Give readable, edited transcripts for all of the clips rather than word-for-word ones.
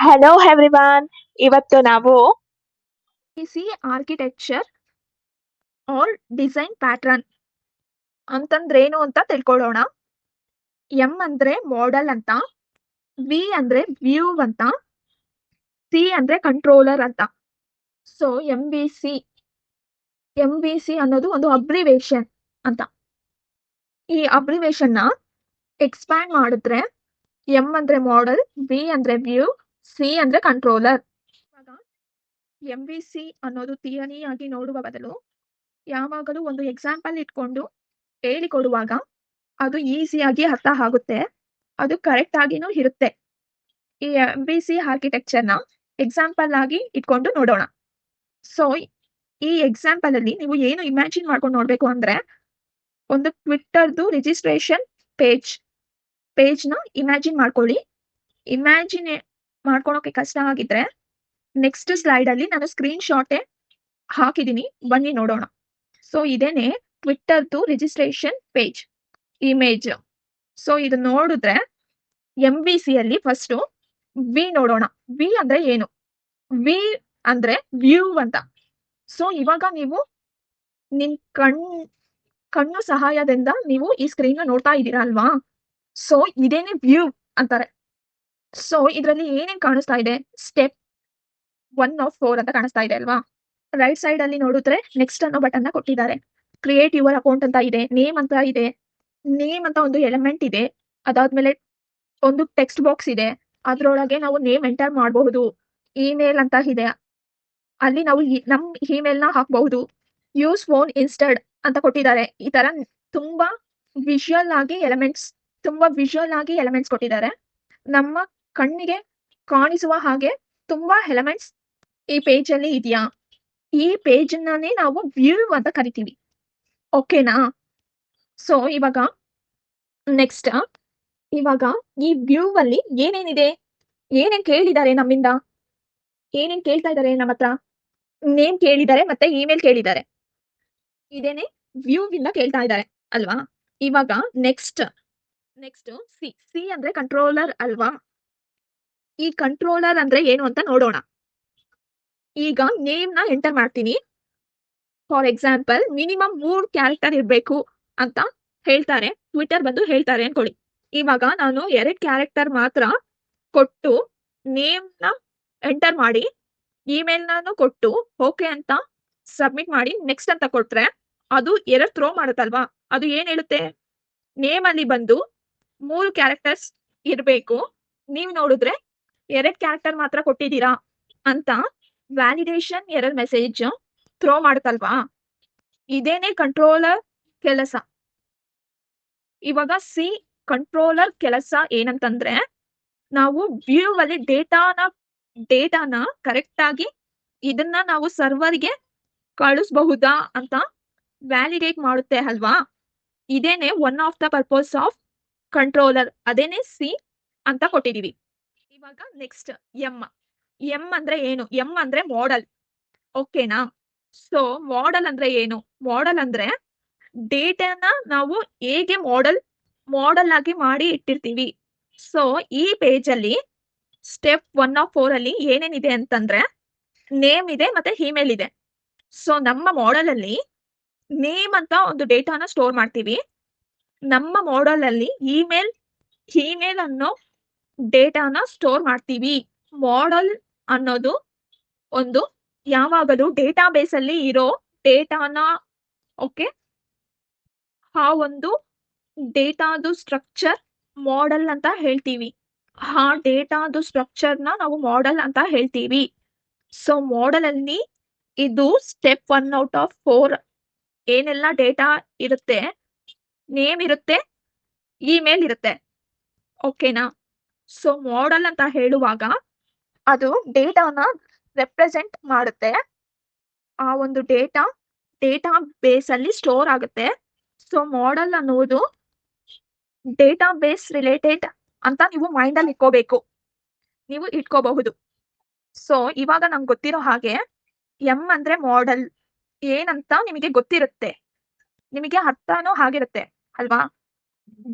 Hello everyone. ಇವತ್ತು ನಾವು C architecture R design pattern ಅಂತಂದ್ರೇನು ಅಂತ ತಿಳ್ಕೊಳ್ಳೋಣ. ಎಂ ಅಂದ್ರೆ ಮಾಡೆಲ್ ಅಂತ, ವಿ ಅಂದ್ರೆ ವ್ಯೂ ಅಂತ, ಸಿ ಅಂದ್ರೆ ಕಂಟ್ರೋಲರ್ ಅಂತ. ಸೊ ಎಂ ವಿ ಸಿ ಅನ್ನೋದು ಒಂದು ಅಬ್ರಿವೇಶನ್ ಅಂತ. ಈ ಅಬ್ರಿವೇಶನ್ ನ ಎಕ್ಸ್ಪ್ಯಾಂಡ್ ಮಾಡಿದ್ರೆ ಎಂ ಅಂದ್ರೆ ಮಾಡೆಲ್, ವಿ ಅಂದ್ರೆ ವ್ಯೂ, ಸಿ ಅಂದ್ರೆ ಕಂಟ್ರೋಲರ್. ಇವಾಗ ಎಂ ವಿ ಸಿ ಅನ್ನೋದು ಥಿಯರಿ ಆಗಿ ನೋಡುವ ಬದಲು ಯಾವಾಗಲೂ ಒಂದು ಎಕ್ಸಾಂಪಲ್ ಇಟ್ಕೊಂಡು ಹೇಳಿಕೊಡುವಾಗ ಅದು ಈಸಿಯಾಗಿ ಅರ್ಥ ಆಗುತ್ತೆ, ಅದು ಕರೆಕ್ಟ್ ಆಗಿನೂ ಇರುತ್ತೆ. ಈ MVC ಆರ್ಕಿಟೆಕ್ಚರ್ನ ಎಕ್ಸಾಂಪಲ್ ಆಗಿ ಇಟ್ಕೊಂಡು ನೋಡೋಣ. ಸೊ ಈ ಎಕ್ಸಾಂಪಲ್ ಅಲ್ಲಿ ನೀವು ಏನು ಇಮ್ಯಾಜಿನ್ ಮಾಡ್ಕೊಂಡು ನೋಡ್ಬೇಕು ಅಂದ್ರೆ, ಒಂದು ಟ್ವಿಟ್ಟರ್ದು ರಿಜಿಸ್ಟ್ರೇಷನ್ ಪೇಜ್ನ ಇಮ್ಯಾಜಿನ್ ಮಾಡ್ಕೊಳ್ಳಿ. ಇಮ್ಯಾಜಿನ್ ಮಾಡ್ಕೊಳೋಕೆ ಕಷ್ಟ ಆಗಿದ್ರೆ ನೆಕ್ಸ್ಟ್ ಸ್ಲೈಡ್ ಅಲ್ಲಿ ನಾನು ಸ್ಕ್ರೀನ್ ಶಾಟೇ ಹಾಕಿದೀನಿ, ಬನ್ನಿ ನೋಡೋಣ. ಸೊ ಇದೇನೆ ಟ್ವಿಟ್ಟರ್ದು ರಿಜಿಸ್ಟ್ರೇಷನ್ ಪೇಜ್ ಇಮೇಜ್. ಸೊ ಇದು ನೋಡಿದ್ರೆ MVC ಅಲ್ಲಿ ಫಸ್ಟ್ ವಿ ನೋಡೋಣ. ವಿ ಅಂದ್ರೆ ಏನು? ವಿ ಅಂದ್ರೆ ವ್ಯೂ ಅಂತ. ಸೊ ಇವಾಗ ನೀವು ನಿಮ್ ಕಣ್ಣು ಸಹಾಯದಿಂದ ನೀವು ಈ ಸ್ಕ್ರೀನ್ ನೋಡ್ತಾ ಇದ್ದೀರಾ ಅಲ್ವಾ? ಸೊ ಇದೇನೆ ವ್ಯೂ ಅಂತಾರೆ. ಸೊ ಇದರಲ್ಲಿ ಏನೇನ್ ಕಾಣಿಸ್ತಾ ಇದೆ? ಸ್ಟೆಪ್ 1 ಆಫ್ 4 ಅಂತ ಕಾಣಿಸ್ತಾ ಇದೆ ಅಲ್ವಾ? ರೈಟ್ ಸೈಡ್ ಅಲ್ಲಿ ನೋಡಿದ್ರೆ ನೆಕ್ಸ್ಟ್ ಅನ್ನೋ ಬಟನ್ ನ ಕೊಟ್ಟಿದ್ದಾರೆ. ಕ್ರಿಯೇಟ್ ಯುವರ್ ಅಕೌಂಟ್ ಅಂತ ಇದೆ, ನೇಮ್ ಅಂತ ಇದೆ. ನೇಮ್ ಅಂತ ಒಂದು ಎಲಿಮೆಂಟ್ ಇದೆ. ಅದಾದ್ಮೇಲೆ ಒಂದು ಟೆಕ್ಸ್ಟ್ ಬಾಕ್ಸ್ ಇದೆ, ಅದ್ರೊಳಗೆ ನಾವು ನೇಮ್ ಎಂಟರ್ ಮಾಡಬಹುದು. ಇಮೇಲ್ ಅಂತ ಇದೆ, ಅಲ್ಲಿ ನಾವು ನಮ್ ಇಮೇಲ್ ನ ಹಾಕಬಹುದು. ಯೂಸ್ ಫೋನ್ ಇನ್ಸ್ಟೆಡ್ ಅಂತ ಕೊಟ್ಟಿದ್ದಾರೆ. ಈ ತರ ತುಂಬಾ ವಿಜುವಲ್ ಆಗಿ ಎಲಿಮೆಂಟ್ಸ್ ಕೊಟ್ಟಿದ್ದಾರೆ. ನಮ್ಮ ಕಣ್ಣಿಗೆ ಕಾಣಿಸುವ ಹಾಗೆ ತುಂಬಾ ಎಲಿಮೆಂಟ್ಸ್ ಈ ಪೇಜ್ ಅಲ್ಲಿ ಇದೆಯಾ? ಈ ಪೇಜ್ ನಾನೇ ನಾವು ವ್ಯೂ ಅಂತ ಕರಿತೀವಿ. ಓಕೆನಾ? ಸೊ ಇವಾಗ ನೆಕ್ಸ್ಟ್, ಇವಾಗ ಈ ವ್ಯೂ ಅಲ್ಲಿ ಏನೇನಿದೆ, ಏನೇನ್ ಕೇಳಿದ್ದಾರೆ ನಮ್ಮಿಂದ, ಏನೇನ್ ಕೇಳ್ತಾ ಇದ್ದಾರೆ ನಮ್ಮ ಹತ್ರ? ನೇಮ್ ಕೇಳಿದ್ದಾರೆ ಮತ್ತೆ ಇಮೇಲ್ ಕೇಳಿದ್ದಾರೆ. ಇದೇನೆ ವ್ಯೂ ಇಂದ ಕೇಳ್ತಾ ಇದ್ದಾರೆ ಅಲ್ವಾ? ಇವಾಗ ನೆಕ್ಸ್ಟ್ ಸಿ ಅಂದ್ರೆ ಕಂಟ್ರೋಲರ್ ಅಲ್ವಾ? ಈ ಕಂಟ್ರೋಲರ್ ಅಂದ್ರೆ ಏನು ಅಂತ ನೋಡೋಣ. ಈಗ ನೇಮ್ ನ ಎಂಟರ್ ಮಾಡ್ತೀನಿ. ಫಾರ್ ಎಕ್ಸಾಂಪಲ್ ಮಿನಿಮಮ್ 3 ಕ್ಯಾರೆಕ್ಟರ್ ಇರ್ಬೇಕು ಅಂತ ಹೇಳ್ತಾರೆ, ಟ್ವಿಟರ್ ಬಂದು ಹೇಳ್ತಾರೆ ಅನ್ಕೊಳ್ಳಿ. ಇವಾಗ ನಾನು 2 ಕ್ಯಾರೆಕ್ಟರ್ ಮಾತ್ರ ಕೊಟ್ಟು ನೇಮ್ ನ ಎಂಟರ್ ಮಾಡಿ, ಇಮೇಲ್ ನಾನು ಕೊಟ್ಟು ಓಕೆ ಅಂತ ಸಬ್ಮಿಟ್ ಮಾಡಿ ನೆಕ್ಸ್ಟ್ ಅಂತ ಕೊಟ್ರೆ ಅದು ಎರರ್ ಥ್ರೋ ಮಾಡುತ್ತಲ್ವಾ? ಅದು ಏನ್ ಹೇಳುತ್ತೆ? ನೇಮ್ ಅಲ್ಲಿ ಬಂದು 3 ಕ್ಯಾರೆಕ್ಟರ್ಸ್ ಇರ್ಬೇಕು, ನೀವು ನೋಡಿದ್ರೆ 2 ಕ್ಯಾರೆಕ್ಟರ್ ಮಾತ್ರ ಕೊಟ್ಟಿದ್ದೀರಾ ಅಂತ ವ್ಯಾಲಿಡೇಷನ್ ಎರರ್ ಮೆಸೇಜ್ ಥ್ರೋ ಮಾಡುತ್ತಲ್ವಾ? ಇದೇನೆ ಕಂಟ್ರೋಲರ್ ಕೆಲಸ. ಇವಾಗ ಸಿ ಕಂಟ್ರೋಲರ್ ಕೆಲಸ ಏನಂತಂದ್ರೆ, ನಾವು ವ್ಯೂ ಅಲ್ಲಿ ಡೇಟಾನ ಕರೆಕ್ಟ್ ಆಗಿ ಇದನ್ನ ನಾವು ಸರ್ವರ್ಗೆ ಕಳಿಸಬಹುದಾ ಅಂತ ವ್ಯಾಲಿಡೇಟ್ ಮಾಡುತ್ತೆ ಅಲ್ವಾ? ಇದೇನೆ one of the purpose of controller, ಅದೇನೆ ಸಿ ಅಂತ ಕೊಟ್ಟಿದೀವಿ. ಇವಾಗ ನೆಕ್ಸ್ಟ್ ಎಂ ಅಂದ್ರೆ ಏನು? ಎಂ ಅಂದ್ರೆ ಮಾಡೆಲ್. ಓಕೆನಾ? ಸೊ ಮಾಡೆಲ್ ಅಂದ್ರೆ ಏನು? ಮಾಡೆಲ್ ಅಂದ್ರೆ ಡೇಟಾನ ನಾವು ಹೇಗೆ ಮಾಡೆಲ್ ಆಗಿ ಮಾಡಿ ಇಟ್ಟಿರ್ತೀವಿ. ಸೊ ಈ ಪೇಜ್ ಅಲ್ಲಿ ಸ್ಟೆಪ್ 1 ಆಫ್ 4 ಅಲ್ಲಿ ಏನೇನಿದೆ ಅಂತಂದ್ರೆ, ನೇಮ್ ಇದೆ ಮತ್ತೆ ಇಮೇಲ್ ಇದೆ. ಸೊ ನಮ್ಮ ಮಾಡೆಲ್ ಅಲ್ಲಿ ನೇಮ್ ಅಂತ ಒಂದು ಡೇಟಾನ ಸ್ಟೋರ್ ಮಾಡ್ತೀವಿ. ನಮ್ಮ ಮಾಡೆಲ್ ಅಲ್ಲಿ ಇಮೇಲ್ ಅನ್ನೋ ಡೇಟಾನ ಸ್ಟೋರ್ ಮಾಡ್ತೀವಿ. ಮಾಡೆಲ್ ಅನ್ನೋದು ಒಂದು ಯಾವಾಗಲೂ ಡೇಟಾ ಬೇಸ್ ಅಲ್ಲಿ ಇರೋ ಡೇಟಾನ, ಓಕೆ, ಆ ಒಂದು ಡೇಟಾದು ಸ್ಟ್ರಕ್ಚರ್ ಮಾಡೆಲ್ ಅಂತ ಹೇಳ್ತೀವಿ. ಆ ಡೇಟಾದು ಸ್ಟ್ರಕ್ಚರ್ನ ನಾವು ಮಾಡೆಲ್ ಅಂತ ಹೇಳ್ತೀವಿ. ಸೊ ಮಾಡೆಲ್ ಅಲ್ಲಿ ಇದು ಸ್ಟೆಪ್ 1 ಔಟ್ ಆಫ್ 4 ಏನೆಲ್ಲ ಡೇಟಾ ಇರುತ್ತೆ, ನೇಮ್ ಇರುತ್ತೆ, ಇಮೇಲ್ ಇರುತ್ತೆ. ಓಕೆನಾ? ಸೊ ಮಾಡೆಲ್ ಅಂತ ಹೇಳುವಾಗ ಅದು ಡೇಟಾನ ರೆಪ್ರೆಸೆಂಟ್ ಮಾಡುತ್ತೆ. ಆ ಒಂದು ಡೇಟಾ ಬೇಸ್ ಅಲ್ಲಿ ಸ್ಟೋರ್ ಆಗುತ್ತೆ. ಸೊ ಮಾಡೆಲ್ ಅನ್ನೋದು ಡೇಟಾ ಬೇಸ್ ರಿಲೇಟೆಡ್ ಅಂತ ನೀವು ಮೈಂಡ್ ಅಲ್ಲಿ ನೀವು ಇಟ್ಕೋಬಹುದು. ಸೊ ಇವಾಗ ನಂಗೆ ಗೊತ್ತಿರೋ ಹಾಗೆ ಎಂ ಅಂದ್ರೆ ಮಾಡೆಲ್ ಏನಂತ ನಿಮಗೆ ಗೊತ್ತಿರುತ್ತೆ, ನಿಮಗೆ ಅರ್ಥನೂ ಆಗಿರುತ್ತೆ ಅಲ್ವಾ?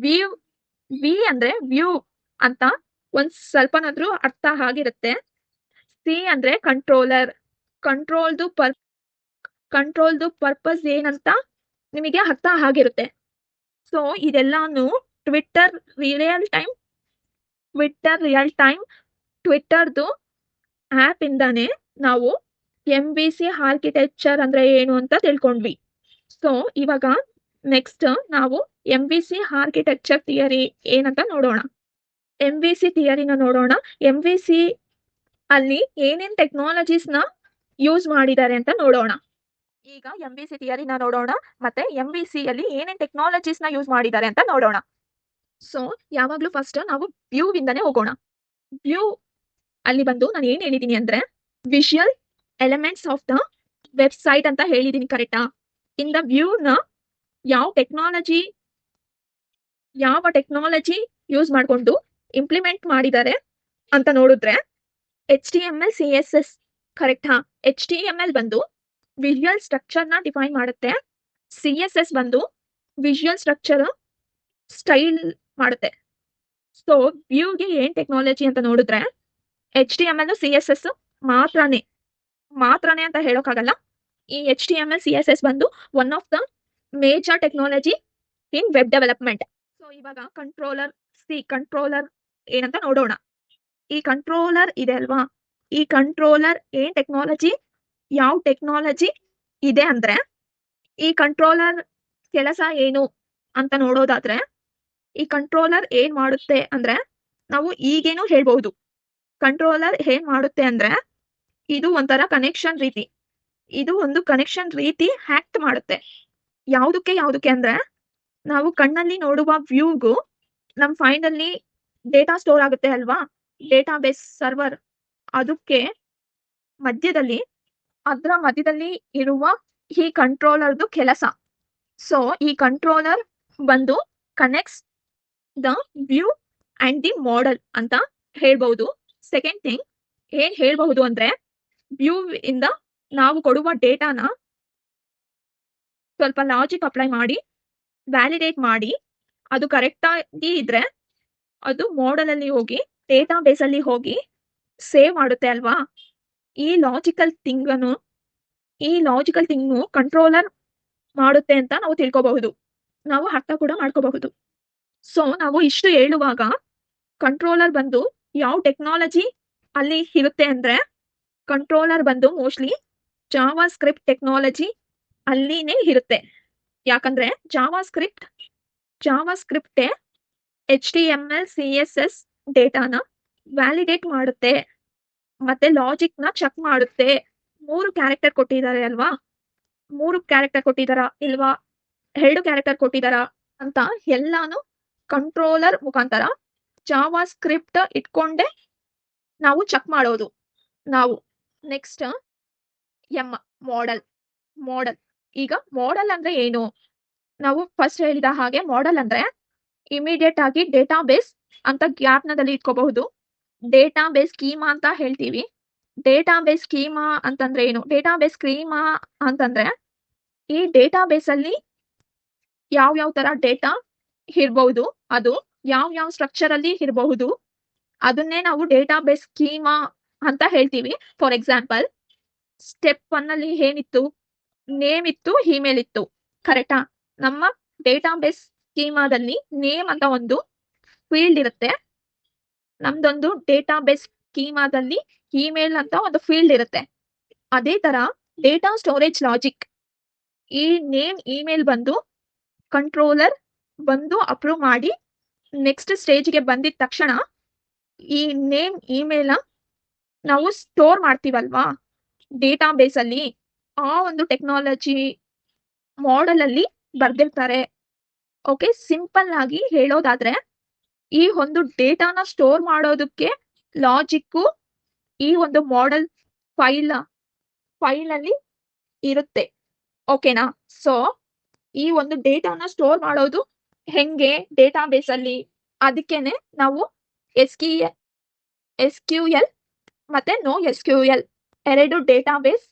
ವಿ ಅಂದ್ರೆ ವ್ಯೂ ಅಂತ ಒಂದ್ ಸ್ವಲ್ಪನಾದ್ರೂ ಅರ್ಥ ಆಗಿರುತ್ತೆ. ಸಿ ಅಂದ್ರೆ ಕಂಟ್ರೋಲರ್. ಕಂಟ್ರೋಲ್ದು ಕಂಟ್ರೋಲ್ದು ಪರ್ಪಸ್ ಏನಂತ ನಿಮಗೆ ಅರ್ಥ ಆಗಿರುತ್ತೆ. ಸೊ ಇದೆಲ್ಲಾನು ಟ್ವಿಟ್ಟರ್ ರಿಯಲ್ ಟೈಮ್ ಟ್ವಿಟ್ಟರ್ದು ಆ್ಯಪ್ ಇಂದಾನೆ ನಾವು MVC ಆರ್ಕಿಟೆಕ್ಚರ್ ಅಂದ್ರೆ ಏನು ಅಂತ ತಿಳ್ಕೊಂಡ್ವಿ. ಸೊ ಇವಾಗ ನೆಕ್ಸ್ಟ್ ನಾವು MVC ಆರ್ಕಿಟೆಕ್ಚರ್ ಥಿಯರಿ ಏನಂತ ನೋಡೋಣ. MVC ಥಿಯರಿನ ನೋಡೋಣ. MVC ಅಲ್ಲಿ ಏನೇನ್ ಟೆಕ್ನಾಲಜೀಸ್ನ ಯೂಸ್ ಮಾಡಿದ್ದಾರೆ ಅಂತ ನೋಡೋಣ. ಈಗ MVC ಥಿಯರಿನ ನೋಡೋಣ, ಮತ್ತೆ MVC ಅಲ್ಲಿ ಏನೇನ್ ಟೆಕ್ನಾಲಜೀಸ್ನ ಯೂಸ್ ಮಾಡಿದ್ದಾರೆ ಅಂತ ನೋಡೋಣ. ಸೊ ಯಾವಾಗ್ಲೂ ಫಸ್ಟ್ ನಾವು ವ್ಯೂ ಇಂದಾನೆ ಹೋಗೋಣ. ವ್ಯೂ ಅಲ್ಲಿ ಬಂದು ನಾನು ಏನ್ ಹೇಳಿದೀನಿ ಅಂದ್ರೆ visual elements of the website ಅಂತ ಹೇಳಿದೀನಿ, ಕರೆಕ್ಟಾ? ಇನ್ ದ ವ್ಯೂನ ಯಾವ ಟೆಕ್ನಾಲಜಿ ಯೂಸ್ ಮಾಡ್ಕೊಂಡು ಇಂಪ್ಲಿಮೆಂಟ್ ಮಾಡಿದ್ದಾರೆ ಅಂತ ನೋಡಿದ್ರೆ HTML CSS, ಕರೆಕ್ಟಾ? HTML ಬಂದು ವಿಜುವಲ್ ಸ್ಟ್ರಕ್ಚರ್ನ ಡಿಫೈನ್ ಮಾಡುತ್ತೆ. CSS ಬಂದು ವಿಜುವಲ್ ಸ್ಟ್ರಕ್ಚರ್ ಸ್ಟೈಲ್ ಮಾಡುತ್ತೆ. ಸೊ ವ್ಯೂಗೆ ಏನ್ ಟೆಕ್ನಾಲಜಿ ಅಂತ ನೋಡಿದ್ರೆ HTML CSS ಮಾತ್ರನೇ ಅಂತ ಹೇಳೋಕ್ಕಾಗಲ್ಲ. ಈ HTML CSS ಬಂದು one of the major technology in web development. So ಇವಾಗ ಕಂಟ್ರೋಲರ್ ಏನಂತ ನೋಡೋಣ. ಈ ಕಂಟ್ರೋಲರ್ ಇದೆ ಅಲ್ವಾ, ಈ ಕಂಟ್ರೋಲರ್ ಏನ್ ಟೆಕ್ನಾಲಜಿ, ಯಾವ ಟೆಕ್ನಾಲಜಿ ಇದೆ ಅಂದ್ರೆ ಈ ಕಂಟ್ರೋಲರ್ ಕೆಲಸ ಏನು ಅಂತ ನೋಡೋದಾದ್ರೆ ಈ ಕಂಟ್ರೋಲರ್ ಏನ್ ಮಾಡುತ್ತೆ ಅಂದ್ರೆ ನಾವು ಈಗೇನು ಹೇಳ್ಬಹುದು. ಕಂಟ್ರೋಲರ್ ಏನ್ ಮಾಡುತ್ತೆ ಅಂದ್ರೆ ಇದು ಒಂಥರ ಕನೆಕ್ಷನ್ ರೀತಿ, ಇದು ಒಂದು ಕನೆಕ್ಷನ್ ರೀತಿ ಆಕ್ಟ್ ಮಾಡುತ್ತೆ. ಯಾವ್ದಕ್ಕೆ ಅಂದ್ರೆ ನಾವು ಕಣ್ಣಲ್ಲಿ ನೋಡುವ ವ್ಯೂಗೂ ನಮ್ ಫೈನಲ್ಲಿ ಡೇಟಾ ಸ್ಟೋರ್ ಆಗುತ್ತೆ ಅಲ್ವಾ, ಡೇಟಾ ಬೇಸ್ ಸರ್ವರ್, ಅದಕ್ಕೆ ಮಧ್ಯದಲ್ಲಿ ಇರುವ ಈ ಕಂಟ್ರೋಲರ್ದು ಕೆಲಸ. ಸೊ ಈ ಕಂಟ್ರೋಲರ್ ಬಂದು connects the view and the model ಅಂತ ಹೇಳ್ಬಹುದು. ಸೆಕೆಂಡ್ ಥಿಂಗ್ ಏನ್ ಹೇಳ್ಬಹುದು ಅಂದ್ರೆ ವ್ಯೂ ಇಂದ ನಾವು ಕೊಡುವ ಡೇಟಾನ ಸ್ವಲ್ಪ ಲಾಜಿಕ್ ಅಪ್ಲೈ ಮಾಡಿ ವ್ಯಾಲಿಡೇಟ್ ಮಾಡಿ ಅದು ಕರೆಕ್ಟ್ ಆಗಿ ಇದ್ರೆ ಅದು ಮಾಡೆಲ್ ಅಲ್ಲಿ ಹೋಗಿ ಡೇಟಾ ಬೇಸ್ ಅಲ್ಲಿ ಹೋಗಿ ಸೇವ್ ಮಾಡುತ್ತೆ ಅಲ್ವಾ. ಈ ಲಾಜಿಕಲ್ ಥಿಂಗ್ನು ಕಂಟ್ರೋಲರ್ ಮಾಡುತ್ತೆ ಅಂತ ನಾವು ತಿಳ್ಕೋಬಹುದು, ನಾವು ಅರ್ಥ ಕೂಡ ಮಾಡ್ಕೋಬಹುದು. ಸೊ ನಾವು ಇಷ್ಟು ಹೇಳುವಾಗ ಕಂಟ್ರೋಲರ್ ಬಂದು ಯಾವ ಟೆಕ್ನಾಲಜಿ ಅಲ್ಲಿ ಇರುತ್ತೆ ಅಂದ್ರೆ ಕಂಟ್ರೋಲರ್ ಬಂದು ಮೋಸ್ಟ್ಲಿ ಜಾವಾ ಸ್ಕ್ರಿಪ್ಟ್ ಟೆಕ್ನಾಲಜಿ ಅಲ್ಲಿನೇ ಇರುತ್ತೆ. ಯಾಕಂದ್ರೆ ಜಾವಾ ಸ್ಕ್ರಿಪ್ಟೇ HTML CSS ಡೇಟಾನ ವ್ಯಾಲಿಡೇಟ್ ಮಾಡುತ್ತೆ ಮತ್ತೆ ಲಾಜಿಕ್ ನ ಚೆಕ್ ಮಾಡುತ್ತೆ. 3 ಕ್ಯಾರೆಕ್ಟರ್ ಕೊಟ್ಟಿದ್ದಾರೆ ಅಲ್ವಾ, 3 ಕ್ಯಾರೆಕ್ಟರ್ ಕೊಟ್ಟಿದಾರಾ ಇಲ್ವಾ, 2 ಕ್ಯಾರೆಕ್ಟರ್ ಕೊಟ್ಟಿದಾರಾ ಅಂತ ಎಲ್ಲಾನು ಕಂಟ್ರೋಲರ್ ಮುಖಾಂತರ ಜಾವಾ ಸ್ಕ್ರಿಪ್ಟ್ ಇಟ್ಕೊಂಡೆ ನಾವು ಚೆಕ್ ಮಾಡೋದು. ನಾವು ನೆಕ್ಸ್ಟ್ ಮಾಡೆಲ್. ಈಗ ಮಾಡೆಲ್ ಅಂದ್ರೆ ಏನು? ನಾವು ಫಸ್ಟ್ ಹೇಳಿದ ಹಾಗೆ ಮಾಡೆಲ್ ಅಂದ್ರೆ ಇಮಿಡಿಯೇಟ್ ಆಗಿ ಡೇಟಾ ಬೇಸ್ ಅಂತ ಜ್ಞಾಪನದಲ್ಲಿ ಇಟ್ಕೋಬಹುದು. ಡೇಟಾ ಬೇಸ್ ಸ್ಕೀಮಾ ಅಂತ ಹೇಳ್ತೀವಿ. ಡೇಟಾ ಬೇಸ್ ಸ್ಕೀಮಾ ಅಂತಂದ್ರೆ ಏನು? ಡೇಟಾ ಬೇಸ್ ಸ್ಕೀಮಾ ಅಂತಂದ್ರೆ ಈ ಡೇಟಾ ಬೇಸ್ ಅಲ್ಲಿ ಯಾವ ತರ ಡೇಟಾ ಇರಬಹುದು, ಅದು ಯಾವ ಸ್ಟ್ರಕ್ಚರ್ ಅಲ್ಲಿ ಇರಬಹುದು, ಅದನ್ನೇ ನಾವು ಡೇಟಾ ಬೇಸ್ ಸ್ಕೀಮಾ ಅಂತ ಹೇಳ್ತೀವಿ. ಫಾರ್ ಎಕ್ಸಾಂಪಲ್ ಸ್ಟೆಪ್ 1 ಅಲ್ಲಿ ಏನಿತ್ತು? ನೇಮ್ ಇತ್ತು, ಇಮೇಲ್ ಇತ್ತು, ಕರೆಕ್ಟಾ? ನಮ್ಮ ಡೇಟಾ ಬೇಸ್ ಸ್ಕೀಮಾದಲ್ಲಿ ನೇಮ್ ಅಂತ ಒಂದು ಫೀಲ್ಡ್ ಇರುತ್ತೆ, ನಮ್ದೊಂದು ಡೇಟಾ ಬೇಸ್ ಸ್ಕೀಮಾದಲ್ಲಿ ಇಮೇಲ್ ಅಂತ ಒಂದು ಫೀಲ್ಡ್ ಇರುತ್ತೆ. ಅದೇ ತರ ಡೇಟಾ ಸ್ಟೋರೇಜ್ ಲಾಜಿಕ್, ಈ ನೇಮ್ ಇಮೇಲ್ ಬಂದು ಕಂಟ್ರೋಲರ್ ಬಂದು ಅಪ್ರೂವ್ ಮಾಡಿ ನೆಕ್ಸ್ಟ್ ಸ್ಟೇಜ್ಗೆ ಬಂದಿದ ತಕ್ಷಣ ಈ ನೇಮ್ ಇಮೇಲ್ ನಾವು ಸ್ಟೋರ್ ಮಾಡ್ತೀವಲ್ವಾ ಡೇಟಾ ಬೇಸ್ ಅಲ್ಲಿ, ಆ ಒಂದು ಟೆಕ್ನಾಲಜಿ ಮಾಡೆಲ್ ಅಲ್ಲಿ ಬರ್ದಿರ್ತಾರೆ. ಓಕೆ, ಸಿಂಪಲ್ ಆಗಿ ಹೇಳೋದಾದ್ರೆ ಈ ಒಂದು ಡೇಟಾನ ಸ್ಟೋರ್ ಮಾಡೋದಕ್ಕೆ ಲಾಜಿಕ್ಕು ಈ ಒಂದು ಮಾಡೆಲ್ ಫೈಲ್ ಅಲ್ಲಿ ಇರುತ್ತೆ. ಓಕೆನಾ? ಸೊ ಈ ಒಂದು ಡೇಟಾನ ಸ್ಟೋರ್ ಮಾಡೋದು ಹೆಂಗೆ ಡೇಟಾ ಬೇಸ್ ಅಲ್ಲಿ, ಅದಕ್ಕೇನೆ ನಾವು SQL ಮತ್ತೆ NoSQL 2 ಡೇಟಾ ಬೇಸ್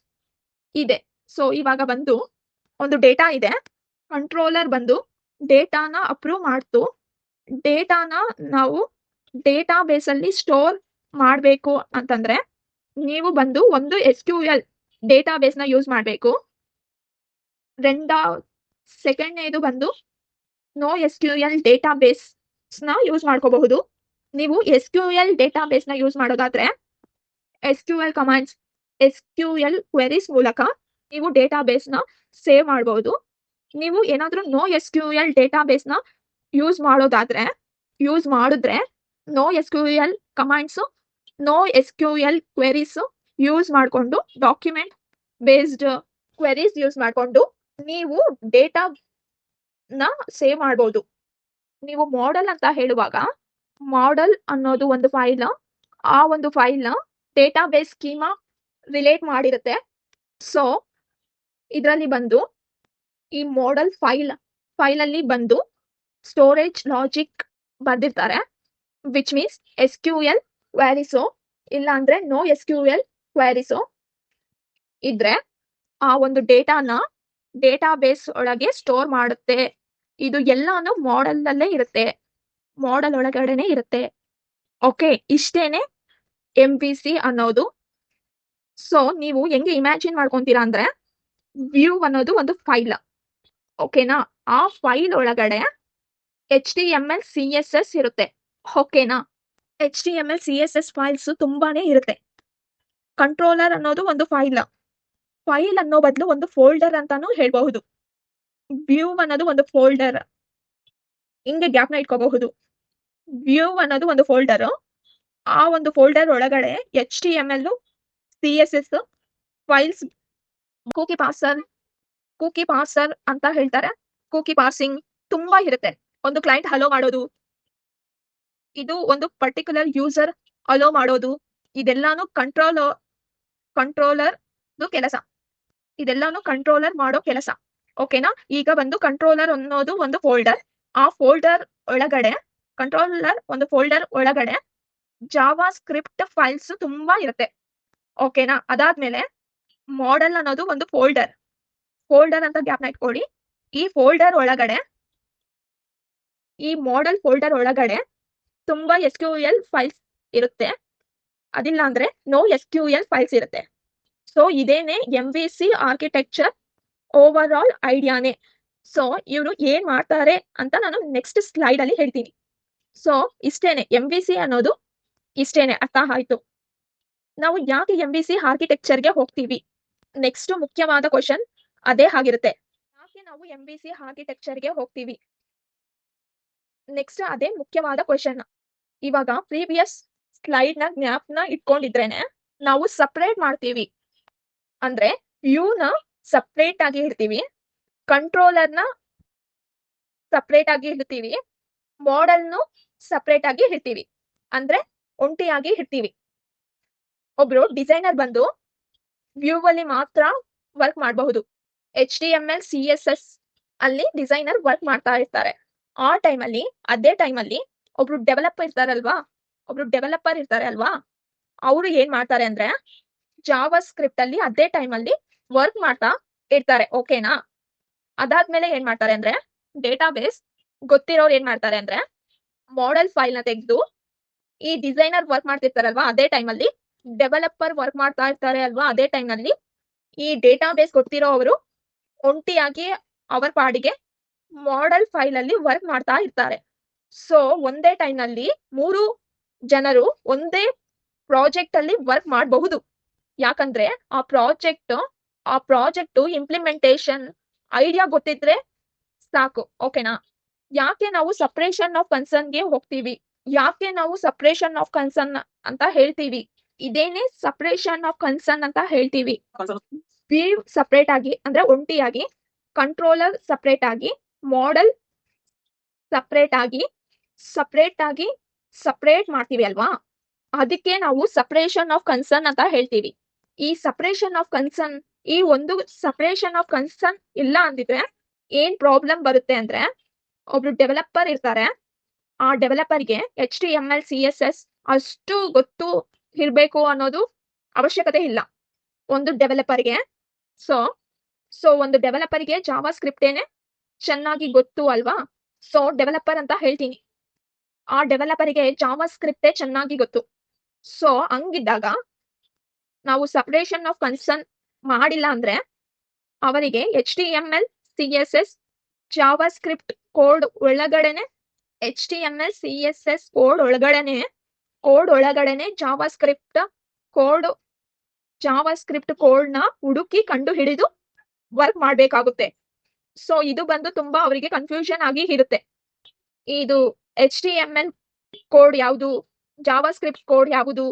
ಇದೆ. ಸೊ ಇವಾಗ ಬಂದು ಒಂದು ಡೇಟಾ ಇದೆ, ಕಂಟ್ರೋಲರ್ ಬಂದು ಡೇಟಾನ ಅಪ್ರೂವ್ ಮಾಡ್ತು, ಡೇಟಾನ ನಾವು ಡೇಟಾ ಬೇಸಲ್ಲಿ ಸ್ಟೋರ್ ಮಾಡಬೇಕು ಅಂತಂದ್ರೆ ನೀವು ಬಂದು ಒಂದು SQL ಡೇಟಾ ಬೇಸ್ನ ಯೂಸ್ ಮಾಡಬೇಕು. ಸೆಕೆಂಡ್ನೇದು ಬಂದು ನೋ SQL ಡೇಟಾ ಬೇಸ್ನ ಯೂಸ್ ಮಾಡ್ಕೋಬಹುದು. ನೀವು SQL ಡೇಟಾ ಬೇಸ್ನ ಯೂಸ್ ಮಾಡೋದಾದ್ರೆ SQL ಕಮಾಂಡ್ಸ್, SQL ಕ್ವೆರೀಸ್ ಮೂಲಕ ನೀವು ಡೇಟಾ ಬೇಸ್ನ ಸೇವ್ ಮಾಡಬಹುದು. ನೀವು ಏನಾದರೂ ನೋ SQL ಡೇಟಾ ಬೇಸ್ನ ಯೂಸ್ ಮಾಡಿದ್ರೆ no SQL commands, no SQL queries use ಮಾಡಿಕೊಂಡು ಡಾಕ್ಯುಮೆಂಟ್ ಬೇಸ್ಡ್ ಕ್ವೆರೀಸ್ ಯೂಸ್ ಮಾಡಿಕೊಂಡು ನೀವು ಡೇಟಾನ ಸೇವ್ ಮಾಡಬಹುದು. ನೀವು ಮಾಡೆಲ್ ಅಂತ ಹೇಳುವಾಗ ಮಾಡೆಲ್ ಅನ್ನೋದು ಒಂದು ಫೈಲ್, ಆ ಒಂದು ಫೈಲ್ನ ಡೇಟಾ ಬೇಸ್ ಸ್ಕೀಮಾ ರಿಲೇಟ್ ಮಾಡಿರುತ್ತೆ. ಸೊ ಇದರಲ್ಲಿ ಬಂದು ಈ ಮಾಡೆಲ್ ಫೈಲಲ್ಲಿ ಬಂದು ಸ್ಟೋರೇಜ್ ಲಾಜಿಕ್ ಬರ್ದಿರ್ತಾರೆ, ವಿಚ್ ಮೀನ್ಸ್ SQL ಕ್ವೆರೀಸು ಇಲ್ಲ ಅಂದ್ರೆ ನೋ SQL ಕ್ವೆರೀಸು ಇದ್ರೆ ಆ ಒಂದು ಡೇಟಾನ ಡೇಟಾ ಬೇಸ್ ಒಳಗೆ ಸ್ಟೋರ್ ಮಾಡುತ್ತೆ. ಇದು ಎಲ್ಲಾನು ಮಾಡೆಲ್ ಅಲ್ಲೇ ಇರುತ್ತೆ, ಮಾಡೆಲ್ ಒಳಗಡೆನೆ ಇರುತ್ತೆ. ಓಕೆ, ಇಷ್ಟೇನೆ MVC ಅನ್ನೋದು. ಸೊ ನೀವು ಹೆಂಗೆ ಇಮ್ಯಾಜಿನ್ ಮಾಡ್ಕೊಂತೀರಾ ಅಂದ್ರೆ ವ್ಯೂ ಅನ್ನೋದು ಒಂದು ಫೈಲ್, ಓಕೆನಾ? ಆ ಫೈಲ್ ಒಳಗಡೆ HTML CSS ಇರುತ್ತೆ, ಓಕೆನಾ? HTML CSS ಫೈಲ್ಸ್ ತುಂಬಾನೇ ಇರುತ್ತೆ. ಕಂಟ್ರೋಲರ್ ಅನ್ನೋದು ಒಂದು ಫೈಲ್ ಅನ್ನೋ ಬದಲು ಒಂದು ಫೋಲ್ಡರ್ ಅಂತಾನು ಹೇಳ್ಬಹುದು. ವ್ಯೂ ಅನ್ನೋದು ಒಂದು ಫೋಲ್ಡರ್, ಹಿಂಗೆ ಗ್ಯಾಪ್ನ ಇಟ್ಕೋಬಹುದು. ವ್ಯೂ ಅನ್ನೋದು ಒಂದು ಫೋಲ್ಡರ್, ಆ ಒಂದು ಫೋಲ್ಡರ್ ಒಳಗಡೆ HTML CSS files, Kuki parser ಅಂತ ಹೇಳ್ತಾರೆ, ಕುಕಿ ಪಾರ್ಸಿಂಗ್ ತುಂಬಾ ಇರುತ್ತೆ. ಒಂದು ಕ್ಲೈಂಟ್ ಹಲೋ ಮಾಡೋದು, ಇದು ಒಂದು ಪರ್ಟಿಕ್ಯುಲರ್ ಯೂಸರ್ ಅಲೋ ಮಾಡೋದು, ಇದೆಲ್ಲಾನು ಕಂಟ್ರೋಲರ್ ಕೆಲಸ, ಇದೆಲ್ಲಾನು ಕಂಟ್ರೋಲರ್ ಮಾಡೋ ಕೆಲಸ, ಓಕೆನಾ? ಈಗ ಬಂದು ಕಂಟ್ರೋಲರ್ ಅನ್ನೋದು ಒಂದು ಫೋಲ್ಡರ್, ಆ ಫೋಲ್ಡರ್ ಒಳಗಡೆ ಜಾವಾ ಸ್ಕ್ರಿಪ್ಟ್ ಫೈಲ್ಸ್ ತುಂಬಾ ಇರುತ್ತೆ, ಓಕೆನಾ? ಅದಾದ್ಮೇಲೆ ಮಾಡೆಲ್ ಅನ್ನೋದು ಒಂದು ಫೋಲ್ಡರ್ ಅಂತ ಗ್ಯಾಪ್ನ ಇಟ್ಕೊಳ್ಳಿ. ಈ ಮಾಡೆಲ್ ಫೋಲ್ಡರ್ ಒಳಗಡೆ ತುಂಬಾ SQL ಫೈಲ್ಸ್ ಇರುತ್ತೆ, ಅದಿಲ್ಲ ಅಂದ್ರೆ ನೋ SQL ಫೈಲ್ಸ್ ಇರುತ್ತೆ. ಸೊ ಇದೇನೆ MVC ಆರ್ಕಿಟೆಕ್ಚರ್ ಓವರ್ ಆಲ್ ಐಡಿಯಾನೇ. ಸೊ ಇವರು ಏನ್ ಮಾಡ್ತಾರೆ ಅಂತ ನಾನು ನೆಕ್ಸ್ಟ್ ಸ್ಲೈಡ್ ಅಲ್ಲಿ ಹೇಳ್ತೀನಿ. ಸೊ ಇಷ್ಟೇನೆ MVC ಅನ್ನೋದು, ಇಷ್ಟೇನೆ. ಅರ್ಥ ಆಯ್ತು? ನಾವು ಯಾಕೆ MVC ಆರ್ಕಿಟೆಕ್ಚರ್ಗೆ ಹೋಗ್ತೀವಿ? ನೆಕ್ಸ್ಟ್ ಮುಖ್ಯವಾದ ಕ್ವಶನ್ ಅದೇ ಆಗಿರುತ್ತೆ, ಯಾಕೆ ನಾವು MVC ಆರ್ಕಿಟೆಕ್ಚರ್ಗೆ ಹೋಗ್ತೀವಿ? ನೆಕ್ಸ್ಟ್ ಅದೇ ಮುಖ್ಯವಾದ ಕ್ವಶನ್. ಇವಾಗ ಪ್ರೀವಿಯಸ್ ಸ್ಲೈಡ್ ನ ಜ್ಞಾಪನ ಇಟ್ಕೊಂಡಿದ್ರೇನೆ ನಾವು ಸಪರೇಟ್ ಮಾಡ್ತೀವಿ, ಅಂದ್ರೆ ವ್ಯೂನ ಸಪರೇಟ್ ಆಗಿ ಇಡ್ತೀವಿ, ಕಂಟ್ರೋಲರ್ನ ಸಪರೇಟ್ ಆಗಿ ಇಡ್ತೀವಿ, ಮಾಡೆಲ್ನು ಸಪರೇಟ್ ಆಗಿ ಇಡ್ತೀವಿ, ಅಂದ್ರೆ ಒಂಟಿಯಾಗಿ ಇಡ್ತೀವಿ. ಒಬ್ರು ಡಿಸೈನರ್ ಬಂದು ವ್ಯೂ ಅಲ್ಲಿ ಮಾತ್ರ ವರ್ಕ್ ಮಾಡಬಹುದು, HTML CSS ಅಲ್ಲಿ ಡಿಸೈನರ್ ವರ್ಕ್ ಮಾಡ್ತಾ ಇರ್ತಾರೆ. ಅದೇ ಟೈಮಲ್ಲಿ ಒಬ್ರು ಡೆವಲಪರ್ ಇರ್ತಾರೆ ಅಲ್ವಾ, ಅವರು ಏನ್ ಮಾಡ್ತಾರೆ ಅಂದ್ರೆ ಜಾವಾ ಸ್ಕ್ರಿಪ್ಟ್ ಅಲ್ಲಿ ಅದೇ ಟೈಮಲ್ಲಿ ವರ್ಕ್ ಮಾಡ್ತಾ ಇರ್ತಾರೆ, ಓಕೆನಾ? ಅದಾದ್ಮೇಲೆ ಏನ್ ಮಾಡ್ತಾರೆ ಅಂದ್ರೆ ಡೇಟಾಬೇಸ್ ಗೊತ್ತಿರೋರು ಏನ್ ಮಾಡ್ತಾರೆ ಅಂದ್ರೆ ಮಾಡೆಲ್ ಫೈಲ್ ನ ತೆಗೆದು, ಈ ಡಿಸೈನರ್ ವರ್ಕ್ ಮಾಡ್ತಿರ್ತಾರಲ್ವಾ ಅದೇ ಟೈಮಲ್ಲಿ, ಡೆವಲಪರ್ ವರ್ಕ್ ಮಾಡ್ತಾ ಇರ್ತಾರೆ ಅಲ್ವಾ ಅದೇ ಟೈಮ್ನಲ್ಲಿ, ಈ ಡೇಟಾಬೇಸ್ ಗೊತ್ತಿರೋ ಅವರು ಒಂಟಿಯಾಗಿ ಅವರ ಪಾಡಿಗೆ ಮಾಡೆಲ್ ಫೈಲ್ ಅಲ್ಲಿ ವರ್ಕ್ ಮಾಡ್ತಾ ಇರ್ತಾರೆ. ಸೊ ಒಂದೇ ಟೈಮ್ನಲ್ಲಿ 3 ಜನರು ಒಂದೇ ಪ್ರಾಜೆಕ್ಟ್ ಅಲ್ಲಿ ವರ್ಕ್ ಮಾಡಬಹುದು, ಯಾಕಂದ್ರೆ ಆ ಪ್ರಾಜೆಕ್ಟ್ ಇಂಪ್ಲಿಮೆಂಟೇಷನ್ ಐಡಿಯಾ ಗೊತ್ತಿದ್ರೆ ಸಾಕು, ಓಕೆನಾ? ಯಾಕೆ ನಾವು ಸಪರೇಷನ್ ಆಫ್ ಕನ್ಸರ್ನ್ಗೆ ಹೋಗ್ತೀವಿ? ಯಾಕೆ ನಾವು ಸಪರೇಷನ್ ಆಫ್ ಕನ್ಸರ್ನ್ ಅಂತ ಹೇಳ್ತೀವಿ? ಇದೇನೆ ಸಪರೇಷನ್ ಆಫ್ ಕನ್ಸರ್ನ್ ಅಂತ ಹೇಳ್ತೀವಿ. ವ್ಯೂ ಸಪರೇಟ್ ಆಗಿ ಅಂದ್ರೆ ಒಂಟಿಯಾಗಿ, ಕಂಟ್ರೋಲರ್ ಸಪರೇಟ್ ಆಗಿ, ಮಾಡೆಲ್ ಸಪರೇಟ್ ಆಗಿ ಸಪರೇಟ್ ಮಾಡ್ತೀವಿ ಅಲ್ವಾ, ಅದಕ್ಕೆ ನಾವು ಸಪರೇಷನ್ ಆಫ್ ಕನ್ಸರ್ನ್ ಅಂತ ಹೇಳ್ತೀವಿ. ಈ ಸಪರೇಷನ್ ಆಫ್ ಕನ್ಸರ್ನ್, ಈ ಒಂದು ಸಪರೇಷನ್ ಆಫ್ ಕನ್ಸರ್ನ್ ಇಲ್ಲ ಅಂದಿದ್ರೆ ಏನ್ ಪ್ರಾಬ್ಲಮ್ ಬರುತ್ತೆ ಅಂದ್ರೆ, ಒಬ್ರು ಡೆವಲಪರ್ ಇರ್ತಾರೆ, ಆ ಡೆವಲಪರ್ಗೆ HTML CSS ಅಷ್ಟು ಗೊತ್ತು ಇರ್ಬೇಕು ಅನ್ನೋದು ಅವಶ್ಯಕತೆ ಇಲ್ಲ ಒಂದು ಡೆವಲಪರ್ಗೆ. ಸೊ ಒಂದು ಡೆವಲಪರ್ಗೆ ಜಾವಾ ಸ್ಕ್ರಿಪ್ಟ್ ಏನೆ ಚೆನ್ನಾಗಿ ಗೊತ್ತು ಅಲ್ವಾ, ಸೊ ಡೆವಲಪರ್ ಅಂತ ಹೇಳ್ತೀನಿ. ಆ ಡೆವಲಪರಿಗೆ ಜಾವಾ ಸ್ಕ್ರಿಪ್ಟೇ ಚೆನ್ನಾಗಿ ಗೊತ್ತು. ಸೊ ಹಂಗಿದ್ದಾಗ ನಾವು ಸಪರೇಷನ್ ಆಫ್ ಕನ್ಸರ್ನ್ ಮಾಡಿಲ್ಲ ಅಂದ್ರೆ ಅವರಿಗೆ HTML, CSS, Java script code ಒಳಗಡೆನೆ HTML, CSS ಕೋಡ್ ಒಳಗಡೆನೆ ಜಾವಾ ಸ್ಕ್ರಿಪ್ಟ್ ಕೋಡ್ನ ಹುಡುಕಿ ಕಂಡು ಹಿಡಿದು ವರ್ಕ್ ಮಾಡಬೇಕಾಗುತ್ತೆ. ಸೊ ಇದು ಬಂದು ತುಂಬಾ ಅವರಿಗೆ ಕನ್ಫ್ಯೂಷನ್ ಆಗಿ ಇರುತ್ತೆ. ಇದು HTML ಕೋಡ್ ಯಾವುದು, ಜಾವಾ ಸ್ಕ್ರಿಪ್ಟ್ ಕೋಡ್ ಯಾವುದು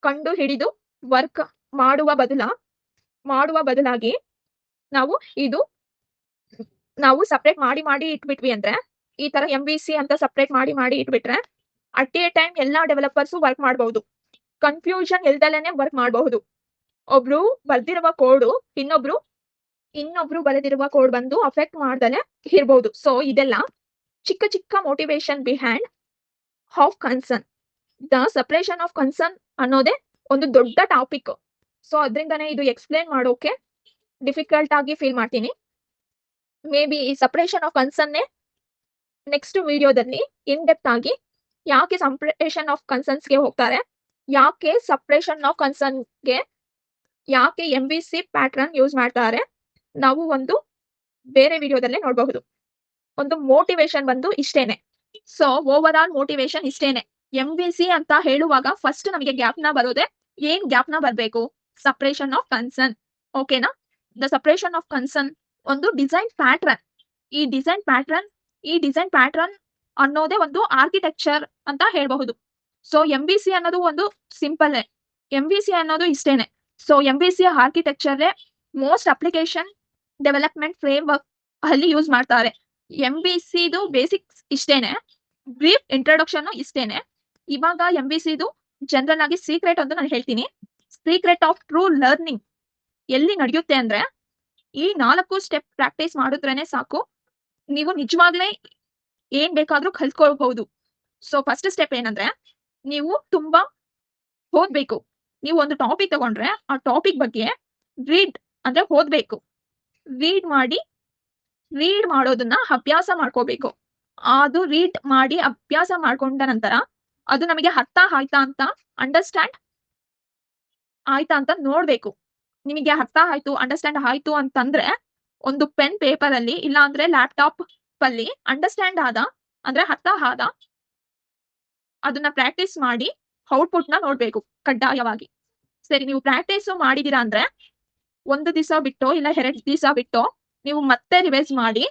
ಕಂಡು ಹಿಡಿದು ವರ್ಕ್ ಮಾಡುವ ಬದಲಾಗಿ ನಾವು ಸಪರೇಟ್ ಮಾಡಿ ಇಟ್ಬಿಟ್ವಿ ಅಂದ್ರೆ, ಈ ತರ MVC ಅಂತ ಸಪರೇಟ್ ಮಾಡಿ ಇಟ್ಬಿಟ್ರೆ ಅಟ್ ಎ ಟೈಮ್ ಎಲ್ಲಾ ಡೆವಲಪರ್ಸ್ ವರ್ಕ್ ಮಾಡಬಹುದು. ಕನ್ಫ್ಯೂಷನ್ ಇಲ್ದಲೇನೆ ವರ್ಕ್ ಮಾಡಬಹುದು. ಒಬ್ರು ಬರ್ದಿರುವ ಕೋಡು ಇನ್ನೊಬ್ರು ಬರೆದಿರುವ ಕೋಡ್ ಬಂದು ಅಫೆಕ್ಟ್ ಮಾಡ್ದಲೆ ಇರ್ಬೋದು. ಸೊ ಇದೆಲ್ಲ ಚಿಕ್ಕ motivation behind of concern. The separation of concern ಅನ್ನೋದೇ ಒಂದು ದೊಡ್ಡ ಟಾಪಿಕ್. ಸೊ ಅದರಿಂದನೇ ಇದು ಎಕ್ಸ್ಪ್ಲೇನ್ ಮಾಡೋಕೆ ಡಿಫಿಕಲ್ಟ್ ಆಗಿ ಫೀಲ್ ಮಾಡ್ತೀನಿ. ಮೇ ಬಿ ಈ ಸಪರೇಷನ್ ಆಫ್ ಕನ್ಸರ್ನ್ ನೆಕ್ಸ್ಟ್ ವಿಡಿಯೋದಲ್ಲಿ ಇನ್ ಡೆಪ್ತ್ ಆಗಿ ಯಾಕೆ ಸಪರೇಷನ್ ಆಫ್ ಕನ್ಸರ್ನ್ಸ್ಗೆ ಹೋಗ್ತಾರೆ, ಯಾಕೆ ಸಪರೇಷನ್ ಆಫ್ ಕನ್ಸರ್ನ್ಗೆ ಯಾಕೆ MVC ಪ್ಯಾಟರ್ನ್ ಯೂಸ್ ಮಾಡ್ತಾರೆ, ನಾವು ಒಂದು ಬೇರೆ ವಿಡಿಯೋದಲ್ಲೇ ನೋಡಬಹುದು. ಒಂದು ಮೋಟಿವೇಶನ್ ಬಂದು ಇಷ್ಟೇನೆ. ಸೊ ಓವರ್ ಆಲ್ ಮೋಟಿವೇಶನ್ ಇಷ್ಟೇನೆ. MVC ಅಂತ ಹೇಳುವಾಗ ಫಸ್ಟ್ ನಮಗೆ ಗ್ಯಾಪ್ನ ಬರೋದೆ, ಏನ್ ಗ್ಯಾಪ್ನ ಬರಬೇಕು? Separation of concern. ಓಕೆನಾ? ದ ಸಪರೇಷನ್ ಆಫ್ ಕನ್ಸರ್ನ್ ಒಂದು ಡಿಸೈನ್ ಪ್ಯಾಟರ್ನ್. ಈ ಡಿಸೈನ್ ಪ್ಯಾಟರ್ನ್ ಅನ್ನೋದೇ ಒಂದು ಆರ್ಕಿಟೆಕ್ಚರ್ ಅಂತ ಹೇಳಬಹುದು. ಸೊ MVC ಅನ್ನೋದು ಒಂದು ಸಿಂಪಲ್. MVC ಅನ್ನೋದು ಇಷ್ಟೇನೆ. So MVC architecture most application development framework ಅಲ್ಲಿ ಯೂಸ್ ಮಾಡ್ತಾರೆ. MVC ಬೇಸಿಕ್ಸ್ ಇಷ್ಟೇನೆ, ಬ್ರೀಫ್ ಇಂಟ್ರೊಡಕ್ಷನ್ ಇಷ್ಟೇನೆ. ಇವಾಗ MVC ಜನರಲ್ ಆಗಿ ಸೀಕ್ರೆಟ್ ಅಂತ ನಾನು ಹೇಳ್ತೀನಿ. ಸೀಕ್ರೆಟ್ ಆಫ್ ಟ್ರೂ ಲರ್ನಿಂಗ್ ಎಲ್ಲಿ ನಡೆಯುತ್ತೆ ಅಂದ್ರೆ, ಈ 4 ಸ್ಟೆಪ್ ಪ್ರಾಕ್ಟೀಸ್ ಮಾಡಿದ್ರೇನೆ ಸಾಕು, ನೀವು ನಿಜವಾಗ್ಲೇ ಏನ್ ಬೇಕಾದ್ರೂ ಕಲ್ತ್ಕೊಳ್ಬಹುದು. ಸೊ ಫಸ್ಟ್ ಸ್ಟೆಪ್ ಏನಂದ್ರೆ, ನೀವು ತುಂಬಾ ಓದ್ಬೇಕು. ನೀವು ಒಂದು ಟಾಪಿಕ್ ತಗೊಂಡ್ರೆ ಆ ಟಾಪಿಕ್ ಬಗ್ಗೆ ಓದ್ಬೇಕು. ರೀಡ್ ಮಾಡೋದನ್ನ ಅಭ್ಯಾಸ ಮಾಡ್ಕೋಬೇಕು. ಅದು ರೀಡ್ ಮಾಡಿ ಅಭ್ಯಾಸ ಮಾಡ್ಕೊಂಡ ನಂತರ ಅದು ನಮಗೆ ಅರ್ಥ ಅಂಡರ್ಸ್ಟ್ಯಾಂಡ್ ಆಯ್ತಾ ಅಂತ ನೋಡ್ಬೇಕು. ನಿಮಗೆ ಅರ್ಥ ಆಯ್ತು, ಅಂಡರ್ಸ್ಟ್ಯಾಂಡ್ ಆಯ್ತು ಅಂತಂದ್ರೆ ಒಂದು ಪೆನ್ ಪೇಪರ್ ಅಲ್ಲಿ ಇಲ್ಲ ಅಂದ್ರೆ ಲ್ಯಾಪ್ಟಾಪ್ ಅಲ್ಲಿ ಅಂಡರ್ಸ್ಟ್ಯಾಂಡ್ ಅರ್ಥ ಆದ ಅದನ್ನ ಪ್ರಾಕ್ಟೀಸ್ ಮಾಡಿ ಔಟ್ಪುಟ್ ನ ನೋಡ್ಬೇಕು ಕಡ್ಡಾಯವಾಗಿ. ಸರಿ, ನೀವು ಪ್ರಾಕ್ಟೀಸ್ ಮಾಡಿದೀರಾ ಅಂದ್ರೆ 1 ದಿವಸ ಬಿಟ್ಟು ಇಲ್ಲ 2 ದಿವಸ ಬಿಟ್ಟು ನೀವು ಮತ್ತೆ ರಿವೈಸ್ ಮಾಡಿ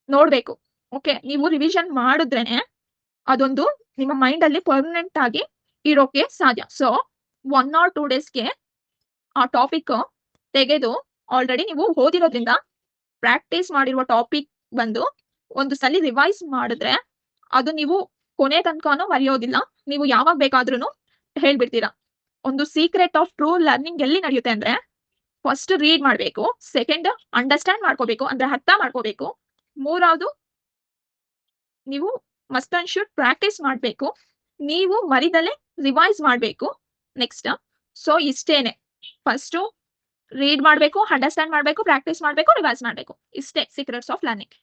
ನೋಡ್ಬೇಕು. ಓಕೆ, ನೀವು ರಿವಿಷನ್ ಮಾಡಿದ್ರೇನೆ ಅದೊಂದು ನಿಮ್ಮ ಮೈಂಡ್ ಅಲ್ಲಿ ಪರ್ಮನೆಂಟ್ ಆಗಿ ಇರೋಕೆ ಸಾಧ್ಯ. ಸೊ 1 or 2 ಡೇಸ್ಗೆ ಆ ಟಾಪಿಕ್ ತೆಗೆದು ಆಲ್ರೆಡಿ ನೀವು ಓದಿರೋದ್ರಿಂದ ಪ್ರಾಕ್ಟೀಸ್ ಮಾಡಿರುವ ಟಾಪಿಕ್ ಬಂದು ಒಂದು ಸಲ ರಿವೈಸ್ ಮಾಡಿದ್ರೆ ಅದು ನೀವು ಕೊನೆ ತನಕನೂ ಮರೆಯೋದಿಲ್ಲ. ನೀವು ಯಾವಾಗ ಬೇಕಾದ್ರೂ ಹೇಳ್ಬಿಡ್ತೀರಾ. ಒಂದು ಸೀಕ್ರೆಟ್ ಆಫ್ ಟ್ರೂ ಲರ್ನಿಂಗ್ ಎಲ್ಲಿ ನಡೆಯುತ್ತೆ ಅಂದ್ರೆ, ಫಸ್ಟ್ ರೀಡ್ ಮಾಡಬೇಕು, ಸೆಕೆಂಡ್ ಅಂಡರ್ಸ್ಟ್ಯಾಂಡ್ ಮಾಡ್ಕೋಬೇಕು ಅಂದ್ರೆ ಅರ್ಥ ಮಾಡ್ಕೋಬೇಕು, ಮೂರವದು ನೀವು ಮಸ್ಟ್ ಅಂಡ್ ಶುಡ್ ಪ್ರಾಕ್ಟೀಸ್ ಮಾಡಬೇಕು, ನೀವು ಮರಿದಲ್ಲೇ ರಿವೈಸ್ ಮಾಡಬೇಕು. ನೆಕ್ಸ್ಟ್ ಸೊ ಇಷ್ಟೇನೆ. ಫಸ್ಟ್ ರೀಡ್ ಮಾಡಬೇಕು, ಅಂಡರ್ಸ್ಟ್ಯಾಂಡ್ ಮಾಡಬೇಕು, ಪ್ರಾಕ್ಟೀಸ್ ಮಾಡಬೇಕು, ರಿವೈಸ್ ಮಾಡಬೇಕು. ಇಷ್ಟೇ ಸೀಕ್ರೆಟ್ಸ್ ಆಫ್ ಲರ್ನಿಂಗ್.